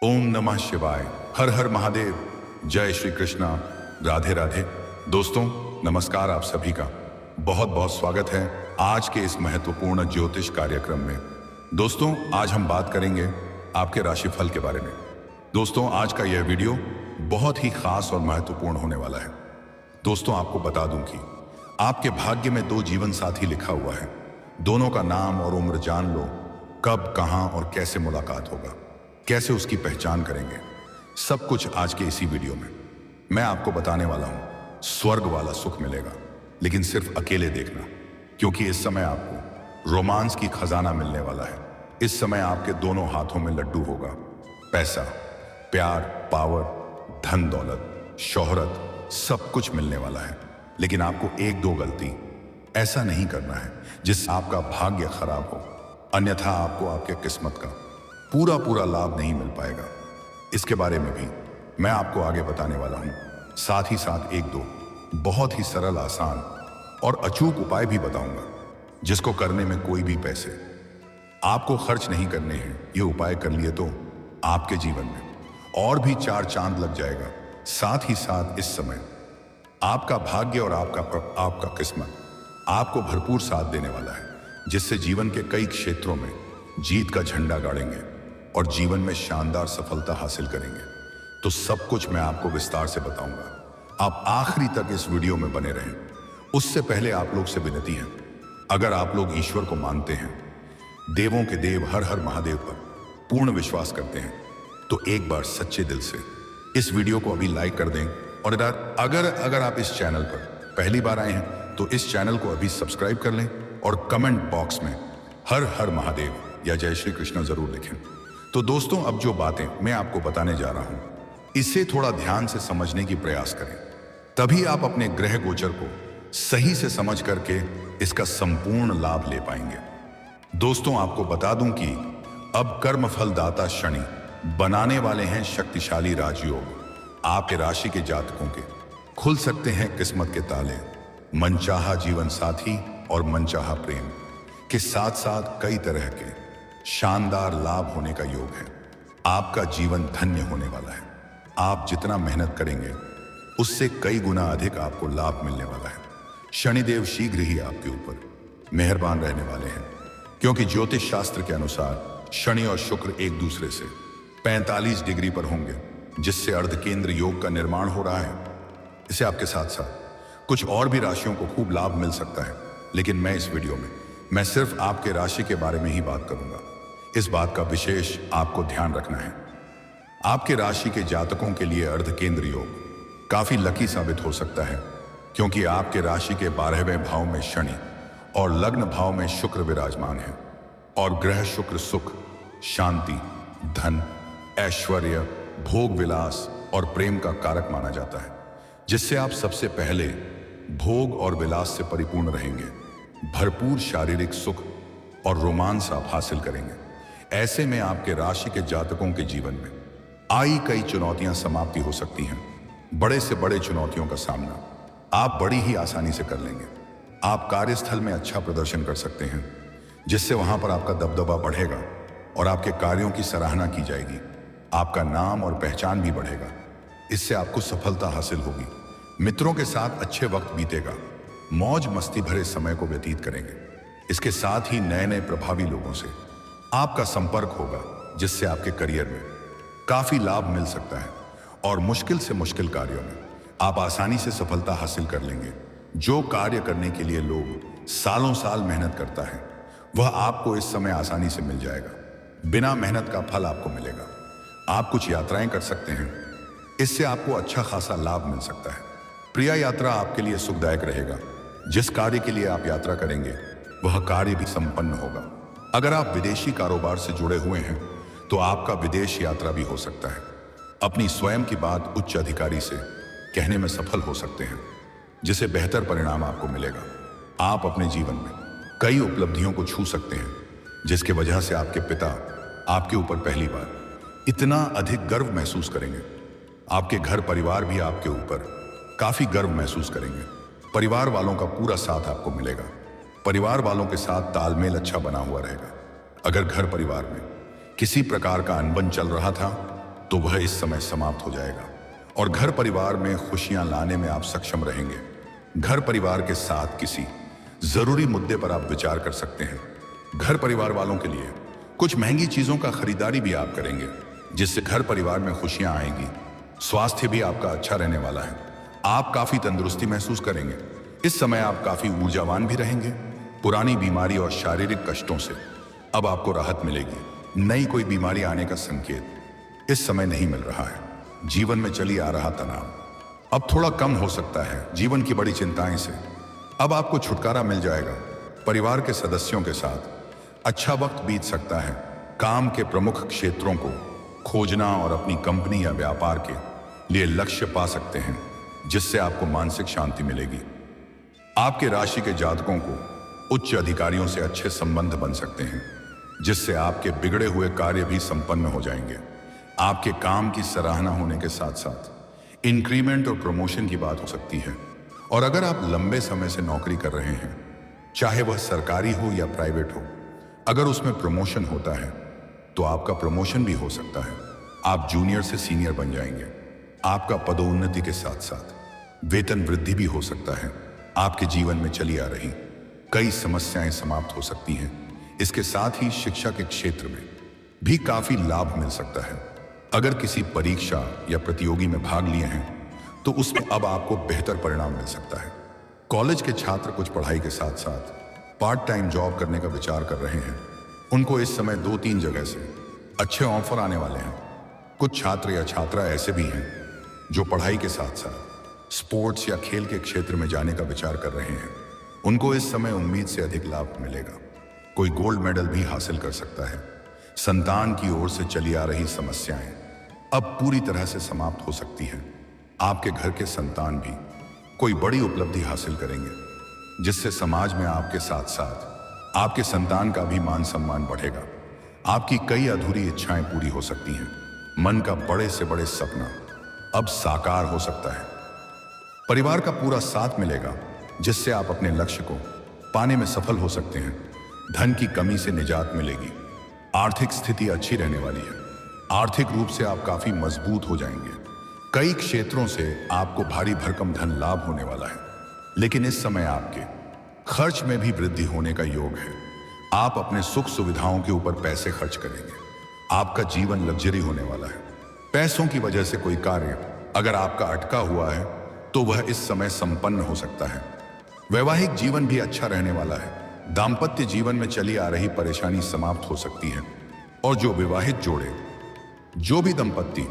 ओम नमः शिवाय। हर हर महादेव। जय श्री कृष्णा। राधे राधे। दोस्तों नमस्कार, आप सभी का बहुत बहुत स्वागत है आज के इस महत्वपूर्ण ज्योतिष कार्यक्रम में। दोस्तों आज हम बात करेंगे आपके राशिफल के बारे में। दोस्तों आज का यह वीडियो बहुत ही खास और महत्वपूर्ण होने वाला है। दोस्तों आपको बता दूं कि आपके भाग्य में दो जीवन साथी लिखा हुआ है। दोनों का नाम और उम्र जान लो, कब कहां और कैसे मुलाकात होगा, कैसे उसकी पहचान करेंगे, सब कुछ आज के इसी वीडियो में मैं आपको बताने वाला हूं। स्वर्ग वाला सुख मिलेगा, लेकिन सिर्फ अकेले देखना, क्योंकि इस समय आपको रोमांस की खजाना मिलने वाला है। इस समय आपके दोनों हाथों में लड्डू होगा। पैसा, प्यार, पावर, धन दौलत, शोहरत, सब कुछ मिलने वाला है। लेकिन आपको एक दो गलती ऐसा नहीं करना है जिससे आपका भाग्य खराब हो, अन्यथा आपको आपके किस्मत का पूरा लाभ नहीं मिल पाएगा। इसके बारे में भी मैं आपको आगे बताने वाला हूं। साथ ही साथ एक दो बहुत ही सरल, आसान और अचूक उपाय भी बताऊंगा, जिसको करने में कोई भी पैसे आपको खर्च नहीं करने हैं। ये उपाय कर लिए तो आपके जीवन में और भी चार चांद लग जाएगा। साथ ही साथ इस समय आपका भाग्य और आपका किस्मत आपको भरपूर साथ देने वाला है, जिससे जीवन के कई क्षेत्रों में जीत का झंडा गाड़ेंगे और जीवन में शानदार सफलता हासिल करेंगे। तो सब कुछ मैं आपको विस्तार से बताऊंगा। आप आखिरी तक इस वीडियो में बने रहें। उससे पहले आप लोग से विनती है, अगर आप लोग ईश्वर को मानते हैं, देवों के देव हर हर महादेव पर पूर्ण विश्वास करते हैं, तो एक बार सच्चे दिल से इस वीडियो को अभी लाइक कर दें। और अगर आप इस चैनल पर पहली बार आए हैं तो इस चैनल को अभी सब्सक्राइब कर लें और कमेंट बॉक्स में हर हर महादेव या जय श्री कृष्ण जरूर लिखें। तो दोस्तों अब जो बातें मैं आपको बताने जा रहा हूं, इसे थोड़ा ध्यान से समझने की प्रयास करें, तभी आप अपने ग्रह गोचर को सही से समझ करके इसका संपूर्ण लाभ ले पाएंगे। दोस्तों आपको बता दूं कि अब कर्मफल दाता शनि बनाने वाले हैं शक्तिशाली राजयोग। आपके राशि के जातकों के खुल सकते हैं किस्मत के ताले। मनचाहा जीवन साथी और मनचाहा प्रेम के साथ साथ कई तरह के शानदार लाभ होने का योग है। आपका जीवन धन्य होने वाला है। आप जितना मेहनत करेंगे उससे कई गुना अधिक आपको लाभ मिलने वाला है। शनिदेव शीघ्र ही आपके ऊपर मेहरबान रहने वाले हैं, क्योंकि ज्योतिष शास्त्र के अनुसार शनि और शुक्र एक दूसरे से 45 डिग्री पर होंगे, जिससे अर्धकेंद्र योग का निर्माण हो रहा है। इसे आपके साथ साथ कुछ और भी राशियों को खूब लाभ मिल सकता है, लेकिन मैं इस वीडियो में मैं सिर्फ आपके राशि के बारे में ही बात करूंगा। इस बात का विशेष आपको ध्यान रखना है। आपके राशि के जातकों के लिए अर्धकेंद्र योग काफी लकी साबित हो सकता है, क्योंकि आपके राशि के 12वें भाव में शनि और लग्न भाव में शुक्र विराजमान है। और ग्रह शुक्र सुख, शांति, धन, ऐश्वर्य, भोग विलास और प्रेम का कारक माना जाता है, जिससे आप सबसे पहले भोग और विलास से परिपूर्ण रहेंगे। भरपूर शारीरिक सुख और रोमांस आप हासिल करेंगे। ऐसे में आपके राशि के जातकों के जीवन में आई कई चुनौतियां समाप्ति हो सकती हैं। बड़े से बड़े चुनौतियों का सामना आप बड़ी ही आसानी से कर लेंगे। आप कार्यस्थल में अच्छा प्रदर्शन कर सकते हैं, जिससे वहां पर आपका दबदबा बढ़ेगा और आपके कार्यों की सराहना की जाएगी। आपका नाम और पहचान भी बढ़ेगा। इससे आपको सफलता हासिल होगी। मित्रों के साथ अच्छे वक्त बीतेगा। मौज मस्ती भरे समय को व्यतीत करेंगे। इसके साथ ही नए नए प्रभावी लोगों से आपका संपर्क होगा, जिससे आपके करियर में काफी लाभ मिल सकता है और मुश्किल से मुश्किल कार्यों में आप आसानी से सफलता हासिल कर लेंगे। जो कार्य करने के लिए लोग सालों साल मेहनत करता है, वह आपको इस समय आसानी से मिल जाएगा। बिना मेहनत का फल आपको मिलेगा। आप कुछ यात्राएं कर सकते हैं, इससे आपको अच्छा खासा लाभ मिल सकता है। प्रिय यात्रा आपके लिए सुखदायक रहेगा। जिस कार्य के लिए आप यात्रा करेंगे वह कार्य भी संपन्न होगा। अगर आप विदेशी कारोबार से जुड़े हुए हैं तो आपका विदेश यात्रा भी हो सकता है। अपनी स्वयं की बात उच्च अधिकारी से कहने में सफल हो सकते हैं, जिससे बेहतर परिणाम आपको मिलेगा। आप अपने जीवन में कई उपलब्धियों को छू सकते हैं, जिसके वजह से आपके पिता आपके ऊपर पहली बार इतना अधिक गर्व महसूस करेंगे। आपके घर परिवार भी आपके ऊपर काफी गर्व महसूस करेंगे। परिवार वालों का पूरा साथ आपको मिलेगा। परिवार वालों के साथ तालमेल अच्छा बना हुआ रहेगा। अगर घर परिवार में किसी प्रकार का अनबन चल रहा था तो वह इस समय समाप्त हो जाएगा और घर परिवार में खुशियां लाने में आप सक्षम रहेंगे। घर परिवार के साथ किसी जरूरी मुद्दे पर आप विचार कर सकते हैं। घर परिवार वालों के लिए कुछ महंगी चीजों का खरीदारी भी आप करेंगे, जिससे घर परिवार में खुशियां आएंगी। स्वास्थ्य भी आपका अच्छा रहने वाला है। आप काफी तंदुरुस्ती महसूस करेंगे। इस समय आप काफी ऊर्जावान भी रहेंगे। पुरानी बीमारी और शारीरिक कष्टों से अब आपको राहत मिलेगी। नई कोई बीमारी आने का संकेत इस समय नहीं मिल रहा है। जीवन में चली आ रहा तनाव अब थोड़ा कम हो सकता है। जीवन की बड़ी चिंताएं से अब आपको छुटकारा मिल जाएगा। परिवार के सदस्यों के साथ अच्छा वक्त बीत सकता है। काम के प्रमुख क्षेत्रों को खोजना और अपनी कंपनी या व्यापार के लिए लक्ष्य पा सकते हैं, जिससे आपको मानसिक शांति मिलेगी। आपके राशि के जातकों को उच्च अधिकारियों से अच्छे संबंध बन सकते हैं, जिससे आपके बिगड़े हुए कार्य भी संपन्न हो जाएंगे। आपके काम की सराहना होने के साथ साथ इंक्रीमेंट और प्रमोशन की बात हो सकती है। और अगर आप लंबे समय से नौकरी कर रहे हैं, चाहे वह सरकारी हो या प्राइवेट हो, अगर उसमें प्रमोशन होता है तो आपका प्रमोशन भी हो सकता है। आप जूनियर से सीनियर बन जाएंगे। आपका पदोन्नति के साथ साथ वेतन वृद्धि भी हो सकता है। आपके जीवन में चली आ रही कई समस्याएं समाप्त हो सकती हैं। इसके साथ ही शिक्षा के क्षेत्र में भी काफी लाभ मिल सकता है। अगर किसी परीक्षा या प्रतियोगी में भाग लिए हैं तो उसमें अब आपको बेहतर परिणाम मिल सकता है। कॉलेज के छात्र कुछ पढ़ाई के साथ साथ पार्ट टाइम जॉब करने का विचार कर रहे हैं। उनको इस समय 2-3 जगह से अच्छे ऑफर आने वाले हैं। कुछ छात्र या छात्रा ऐसे भी हैं जो पढ़ाई के साथ साथ स्पोर्ट्स या खेल के क्षेत्र में जाने का विचार कर रहे हैं। उनको इस समय उम्मीद से अधिक लाभ मिलेगा। कोई गोल्ड मेडल भी हासिल कर सकता है। संतान की ओर से चली आ रही समस्याएं अब पूरी तरह से समाप्त हो सकती हैं। आपके घर के संतान भी कोई बड़ी उपलब्धि हासिल करेंगे, जिससे समाज में आपके साथ साथ आपके संतान का भी मान सम्मान बढ़ेगा। आपकी कई अधूरी इच्छाएं पूरी हो सकती हैं। मन का बड़े से बड़े सपना अब साकार हो सकता है। परिवार का पूरा साथ मिलेगा, जिससे आप अपने लक्ष्य को पाने में सफल हो सकते हैं। धन की कमी से निजात मिलेगी। आर्थिक स्थिति अच्छी रहने वाली है। आर्थिक रूप से आप काफी मजबूत हो जाएंगे। कई क्षेत्रों से आपको भारी भरकम धन लाभ होने वाला है, लेकिन इस समय आपके खर्च में भी वृद्धि होने का योग है। आप अपने सुख सुविधाओं के ऊपर पैसे खर्च करेंगे। आपका जीवन लग्जरी होने वाला है। पैसों की वजह से कोई कार्य अगर आपका अटका हुआ है तो वह इस समय संपन्न हो सकता है। वैवाहिक जीवन भी अच्छा रहने वाला है। दाम्पत्य जीवन में चली आ रही परेशानी समाप्त हो सकती है। और जो विवाहित जोड़े, जो भी दंपत्ति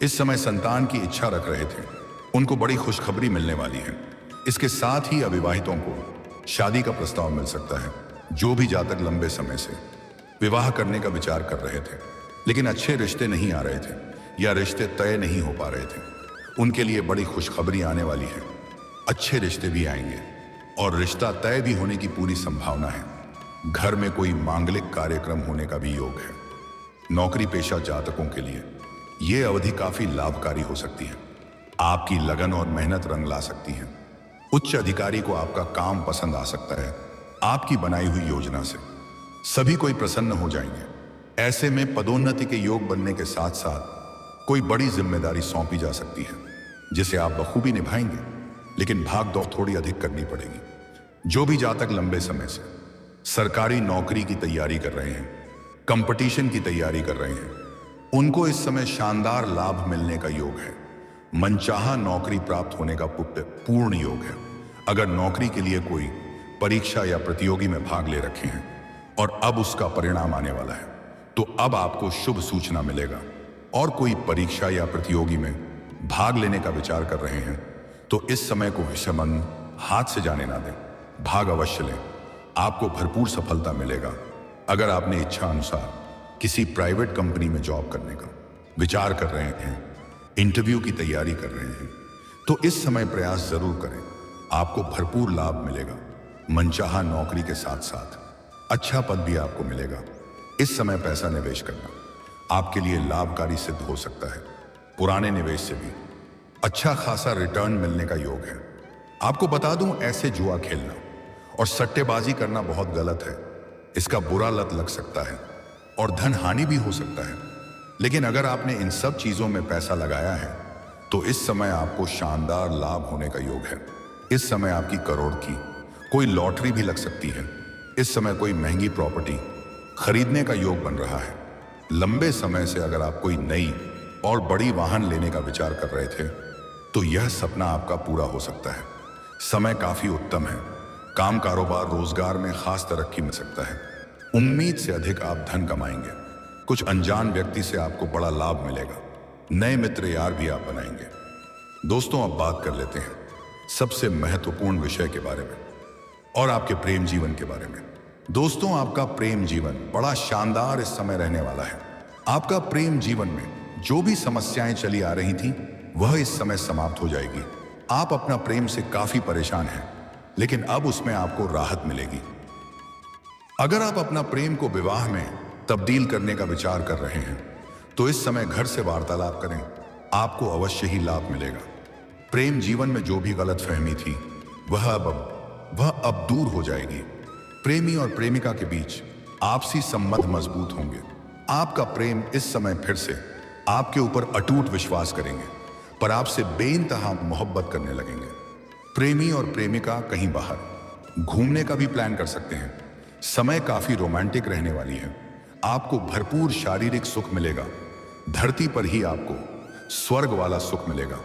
इस समय संतान की इच्छा रख रहे थे, उनको बड़ी खुशखबरी मिलने वाली है। इसके साथ ही अविवाहितों को शादी का प्रस्ताव मिल सकता है। जो भी जातक लंबे समय से विवाह करने का विचार कर रहे थे, लेकिन अच्छे रिश्ते नहीं आ रहे थे या रिश्ते तय नहीं हो पा रहे थे, उनके लिए बड़ी खुशखबरी आने वाली है। अच्छे रिश्ते भी आएंगे और रिश्ता तय भी होने की पूरी संभावना है। घर में कोई मांगलिक कार्यक्रम होने का भी योग है। नौकरी पेशा जातकों के लिए ये अवधि काफी लाभकारी हो सकती है। आपकी लगन और मेहनत रंग ला सकती है। उच्च अधिकारी को आपका काम पसंद आ सकता है। आपकी बनाई हुई योजना से सभी कोई प्रसन्न हो जाएंगे। ऐसे में पदोन्नति के योग बनने के साथ साथ कोई बड़ी जिम्मेदारी सौंपी जा सकती है, जिसे आप बखूबी निभाएंगे, लेकिन भाग दौड़ थोड़ी अधिक करनी पड़ेगी। जो भी जातक लंबे समय से सरकारी नौकरी की तैयारी कर रहे हैं, कंपटीशन की तैयारी कर रहे हैं, उनको इस समय शानदार लाभ मिलने का योग है। मनचाहा नौकरी प्राप्त होने का पूर्ण योग है। अगर नौकरी के लिए कोई परीक्षा या प्रतियोगी में भाग ले रखे हैं और अब उसका परिणाम आने वाला है, तो अब आपको शुभ सूचना मिलेगा। और कोई परीक्षा या प्रतियोगी में भाग लेने का विचार कर रहे हैं, तो इस समय को विषमन हाथ से जाने ना दें। भाग अवश्य लें। आपको भरपूर सफलता मिलेगा। अगर आपने इच्छा अनुसार किसी प्राइवेट कंपनी में जॉब करने का विचार कर रहे हैं, इंटरव्यू की तैयारी कर रहे हैं, तो इस समय प्रयास जरूर करें। आपको भरपूर लाभ मिलेगा। मनचाहा नौकरी के साथ साथ अच्छा पद भी आपको मिलेगा। इस समय पैसा निवेश करना आपके लिए लाभकारी सिद्ध हो सकता है। पुराने निवेश से भी अच्छा खासा रिटर्न मिलने का योग है। आपको बता दूं, ऐसे जुआ खेलना और सट्टेबाजी करना बहुत गलत है। इसका बुरा लत लग सकता है और धन हानि भी हो सकता है। लेकिन अगर आपने इन सब चीजों में पैसा लगाया है तो इस समय आपको शानदार लाभ होने का योग है। इस समय आपकी करोड़ की कोई लॉटरी भी लग सकती है। इस समय कोई महंगी प्रॉपर्टी खरीदने का योग बन रहा है। लंबे समय से अगर आप कोई नई और बड़ी वाहन लेने का विचार कर रहे थे तो यह सपना आपका पूरा हो सकता है। समय काफी उत्तम है। काम, कारोबार, रोजगार में खास तरक्की मिल सकता है। उम्मीद से अधिक आप धन कमाएंगे। कुछ अनजान व्यक्ति से आपको बड़ा लाभ मिलेगा। नए मित्र यार भी आप बनाएंगे। दोस्तों, अब बात कर लेते हैं सबसे महत्वपूर्ण विषय के बारे में और आपके प्रेम जीवन के बारे में। दोस्तों, आपका प्रेम जीवन बड़ा शानदार इस समय रहने वाला है। आपका प्रेम जीवन में जो भी समस्याएं चली आ रही थी वह इस समय समाप्त हो जाएगी। आप अपना प्रेम से काफी परेशान हैं, लेकिन अब उसमें आपको राहत मिलेगी। अगर आप अपना प्रेम को विवाह में तब्दील करने का विचार कर रहे हैं तो इस समय घर से वार्तालाप करें, आपको अवश्य ही लाभ मिलेगा। प्रेम जीवन में जो भी गलतफहमी थी वह अब दूर हो जाएगी। प्रेमी और प्रेमिका के बीच आपसी संबंध मजबूत होंगे। आपका प्रेम इस समय फिर से आपके ऊपर अटूट विश्वास करेंगे, पर आपसे बेइंतहा मोहब्बत करने लगेंगे। प्रेमी और प्रेमिका कहीं बाहर घूमने का भी प्लान कर सकते हैं। समय काफी रोमांटिक रहने वाली है। आपको भरपूर शारीरिक सुख मिलेगा। धरती पर ही आपको स्वर्ग वाला सुख मिलेगा।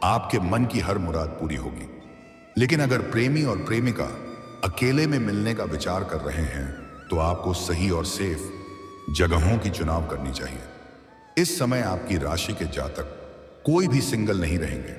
आपके मन की हर मुराद पूरी होगी। लेकिन अगर प्रेमी और प्रेमिका अकेले में मिलने का विचार कर रहे हैं तो आपको सही और सेफ जगहों की चुनाव करनी चाहिए। इस समय आपकी राशि के जातक कोई भी सिंगल नहीं रहेंगे।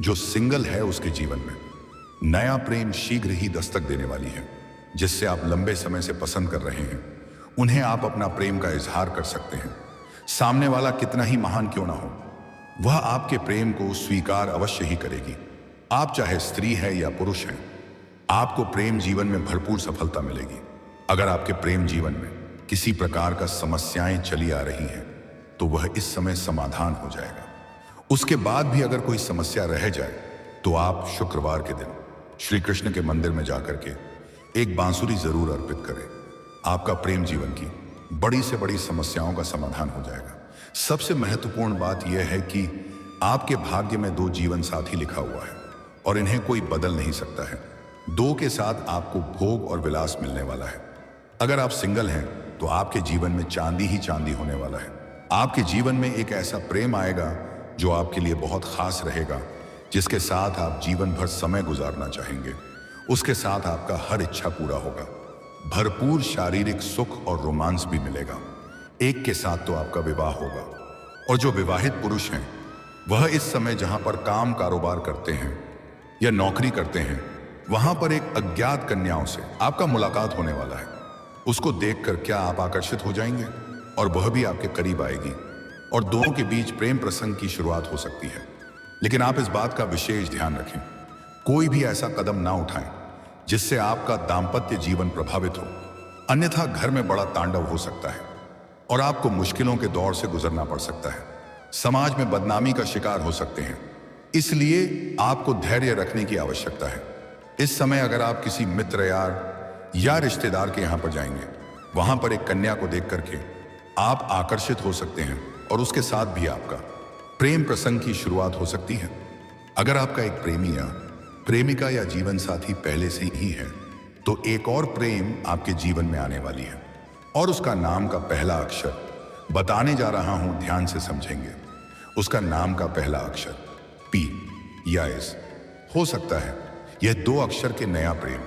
जो सिंगल है उसके जीवन में नया प्रेम शीघ्र ही दस्तक देने वाली है। जिससे आप लंबे समय से पसंद कर रहे हैं उन्हें आप अपना प्रेम का इजहार कर सकते हैं। सामने वाला कितना ही महान क्यों ना हो, वह आपके प्रेम को स्वीकार अवश्य ही करेगी। आप चाहे स्त्री है या पुरुष हैं, आपको प्रेम जीवन में भरपूर सफलता मिलेगी। अगर आपके प्रेम जीवन में किसी प्रकार का समस्याएं चली आ रही हैं तो वह इस समय समाधान हो जाएगा। उसके बाद भी अगर कोई समस्या रह जाए तो आप शुक्रवार के दिन श्री कृष्ण के मंदिर में जाकर के एक बांसुरी जरूर अर्पित करें। आपका प्रेम जीवन की बड़ी से बड़ी समस्याओं का समाधान हो जाएगा। सबसे महत्वपूर्ण बात यह है कि आपके भाग्य में 2 जीवन साथी लिखा हुआ है और इन्हें कोई बदल नहीं सकता है। 2 के साथ आपको भोग और विलास मिलने वाला है। अगर आप सिंगल हैं तो आपके जीवन में चांदी ही चांदी होने वाला है। आपके जीवन में एक ऐसा प्रेम आएगा जो आपके लिए बहुत खास रहेगा, जिसके साथ आप जीवन भर समय गुजारना चाहेंगे। उसके साथ आपका हर इच्छा पूरा होगा। भरपूर शारीरिक सुख और रोमांस भी मिलेगा। एक के साथ तो आपका विवाह होगा। और जो विवाहित पुरुष हैं वह इस समय जहां पर काम कारोबार करते हैं या नौकरी करते हैं वहां पर एक अज्ञात कन्याओं से आपका मुलाकात होने वाला है। उसको देखकर क्या आप आकर्षित हो जाएंगे और वह भी आपके करीब आएगी और दोनों के बीच प्रेम प्रसंग की शुरुआत हो सकती है। लेकिन आप इस बात का विशेष ध्यान रखें, कोई भी ऐसा कदम ना उठाएं जिससे आपका दाम्पत्य जीवन प्रभावित हो, अन्यथा घर में बड़ा तांडव हो सकता है और आपको मुश्किलों के दौर से गुजरना पड़ सकता है। समाज में बदनामी का शिकार हो सकते हैं। इसलिए आपको धैर्य रखने की आवश्यकता है। इस समय अगर आप किसी मित्र यार या रिश्तेदार के यहां पर जाएंगे, वहां पर एक कन्या को देख करके आप आकर्षित हो सकते हैं और उसके साथ भी आपका प्रेम प्रसंग की शुरुआत हो सकती है। अगर आपका एक प्रेमी या प्रेमिका या जीवन साथी पहले से ही है तो एक और प्रेम आपके जीवन में आने वाली है और उसका नाम का पहला अक्षर बताने जा रहा हूं, ध्यान से समझेंगे। उसका नाम का पहला अक्षर P या S हो सकता है। यह 2 अक्षर के नया प्रेम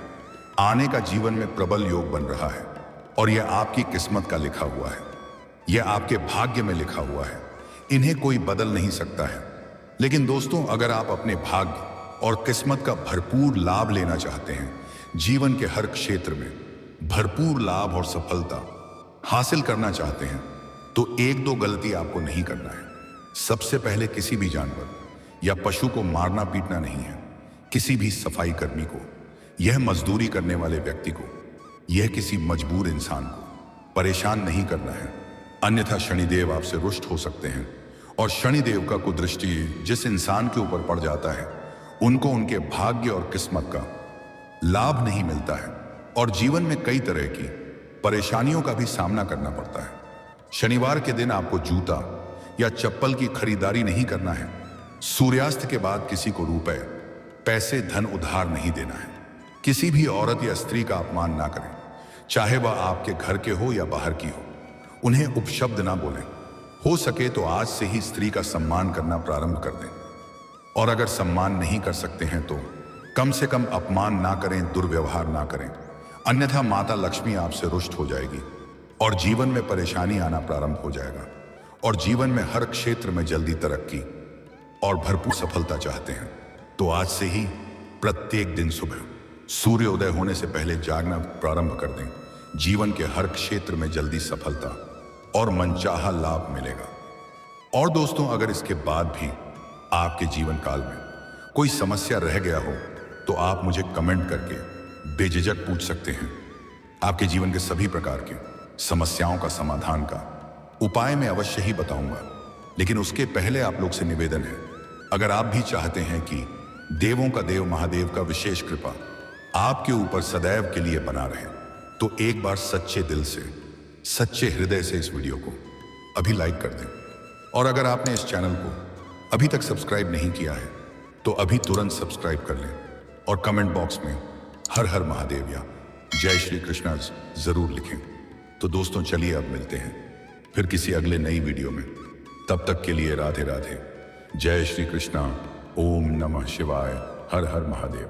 आने का जीवन में प्रबल योग बन रहा है और यह आपकी किस्मत का लिखा हुआ है। यह आपके भाग्य में लिखा हुआ है। इन्हें कोई बदल नहीं सकता है। लेकिन दोस्तों, अगर आप अपने भाग्य और किस्मत का भरपूर लाभ लेना चाहते हैं, जीवन के हर क्षेत्र में भरपूर लाभ और सफलता हासिल करना चाहते हैं, तो 1-2 गलती आपको नहीं करना है। सबसे पहले किसी भी जानवर या पशु को मारना पीटना नहीं है। किसी भी सफाई कर्मी को, यह मजदूरी करने वाले व्यक्ति को, यह किसी मजबूर इंसान को परेशान नहीं करना है, अन्यथा शनिदेव आपसे रुष्ट हो सकते हैं। और शनिदेव का कुदृष्टि जिस इंसान के ऊपर पड़ जाता है उनको उनके भाग्य और किस्मत का लाभ नहीं मिलता है और जीवन में कई तरह की परेशानियों का भी सामना करना पड़ता है। शनिवार के दिन आपको जूता या चप्पल की खरीदारी नहीं करना है। सूर्यास्त के बाद किसी को रुपए, पैसे, धन उधार नहीं देना है। किसी भी औरत या स्त्री का अपमान ना करें, चाहे वह आपके घर के हो या बाहर की हो। उन्हें उपशब्द ना बोलें। हो सके तो आज से ही स्त्री का सम्मान करना प्रारंभ कर दें। और अगर सम्मान नहीं कर सकते हैं तो कम से कम अपमान ना करें, दुर्व्यवहार ना करें, अन्यथा माता लक्ष्मी आपसे रुष्ट हो जाएगी और जीवन में परेशानी आना प्रारंभ हो जाएगा। और जीवन में हर क्षेत्र में जल्दी तरक्की और भरपूर सफलता चाहते हैं तो आज से ही प्रत्येक दिन सुबह सूर्योदय होने से पहले जागना प्रारंभ कर दें। जीवन के हर क्षेत्र में जल्दी सफलता और मनचाहा लाभ मिलेगा। और दोस्तों, अगर इसके बाद भी आपके जीवन काल में कोई समस्या रह गया हो तो आप मुझे कमेंट करके बेझिझक पूछ सकते हैं। आपके जीवन के सभी प्रकार के समस्याओं का समाधान का उपाय मैं अवश्य ही बताऊंगा। लेकिन उसके पहले आप लोग से निवेदन है, अगर आप भी चाहते हैं कि देवों का देव महादेव का विशेष कृपा आपके ऊपर सदैव के लिए बना रहे, तो एक बार सच्चे दिल से, सच्चे हृदय से इस वीडियो को अभी लाइक कर दें। और अगर आपने इस चैनल को अभी तक सब्सक्राइब नहीं किया है तो अभी तुरंत सब्सक्राइब कर लें और कमेंट बॉक्स में हर हर महादेव या जय श्री कृष्णा जरूर लिखें। तो दोस्तों, चलिए अब मिलते हैं फिर किसी अगले नई वीडियो में। तब तक के लिए राधे राधे, जय श्री कृष्णा, ओम नमः शिवाय, हर हर महादेव।